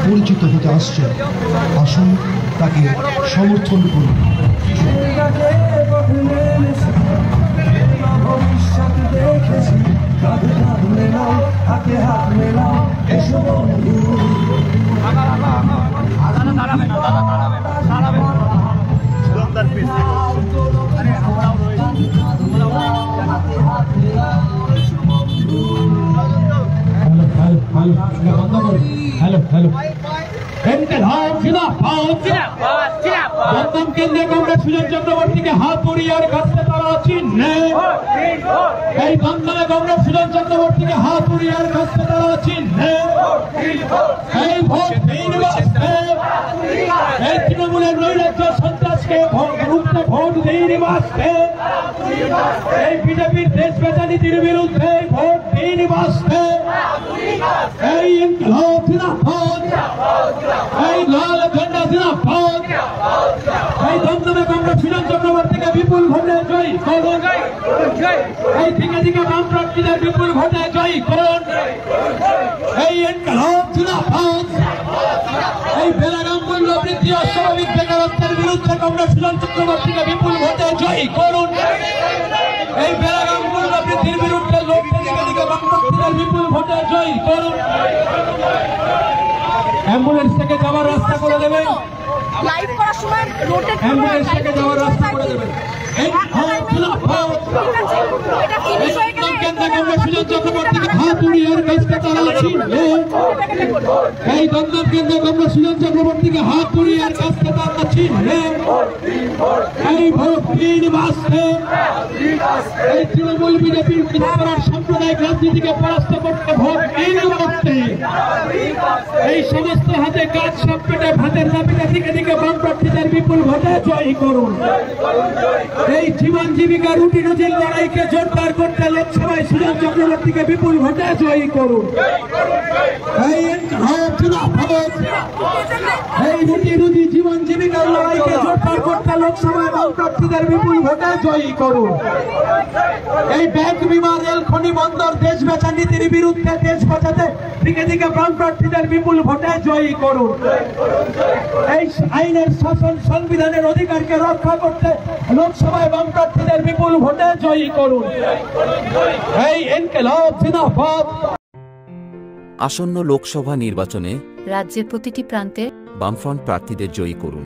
পরিচিত হতে আসছে। আসুন তাকে সমর্থন করুন। हेलो हेलो दमदम केंद्रीय कांग्रेस सुजन चक्रवर्ती के हाथ उड़ियार काछे तारा चिन्हे दमदमे कांग्रेस सुजन चक्रवर्ती के हाथ उड़ियार काछे तारा चिन्हे भोट दिन बास्ते तृणमूलेर नैराज्य सन्त्रासके रुखते भोट दिन बास्ते बीजेपीर देश बेचा नीतिर बिरुद्धे भोट दिन बास्ते इनकलाब जिंदाबाद लाल झंडा जिंदाबाद दमदमे कांग्रेस सुजन चक्रवर्ती के विपुल भोटे जयी करुन दिके दिके बाम प्रार्थीदेर विपुल भोटे जयी करुन इनकलाब जिंदाबाद बेलागाम मूल्य बृद्धि अस्वाभाविक बेकारत्वेर बिरुद्धे कांग्रेस सुजन चक्रवर्ती के विपुल भोटे जयी करुन बेलागाम मूल्य बृद्धिर बिरुद्धे लड़ते दिके दिके बाम प्रार्थीदेर विपुल भोटे जयी करुन एम्बुलेंस থেকে যাওয়ার রাস্তা করে দেবেন লাইভ করার সময় রোটেট অ্যাম্বুলেন্স থেকে যাওয়ার রাস্তা করে দেবেন এটা কি বিষয় কেন দমদম সুজন চক্রবর্তীকে হাত উড়িয়ে কাছতে তারা চিনলে দমদম কেন্দ্র কাংগ্রেস সুজন চক্রবর্তীকে হাত উড়িয়ে কাছতে তারা চিনলে ভোট দিন বাস্তে তৃণমূল বিজেপির সাম্প্রদায়িক রাজনীতিকে পরাস্ত করতে ভোট দিন বাস্তে সমস্ত হাতে কাজ সব পেটে ভাতের দাবিতে দিকে দিকে বাম প্রার্থীদের বিপুল ভোটে জয়ী করুন জীবন জীবিকা রুটি রুজির লড়াইকে জোরদার করতে লোকসভায় সুজন চক্রবর্তীকে বিপুল ভোটে জয়ী করুন রুটি রুজি জীবন জীবিকার লড়াইকে জোরদার করতে লোকসভায় বাম প্রার্থীদের বিপুল ভোটে জয়ী করুন ব্যাংক বিমা রেল খনি বন্দর দেশ বেচা নীতির বিরুদ্ধে দেশ বাঁচাতে দিকে দিকে বাম প্রার্থীদের বিপুল ভোটে জয়ী করুন আইনের শাসন সংবিধানের অধিকারকে রক্ষা করতে লোকসভায় বাম প্রার্থীদের বিপুল ভোটে জয়ী করুন ইনকিলাব জিন্দাবাদ। আসন্ন লোকসভা নির্বাচনে রাজ্যের প্রতিটি প্রান্তে বামফ্রন্ট প্রার্থীদের জয়ী করুন।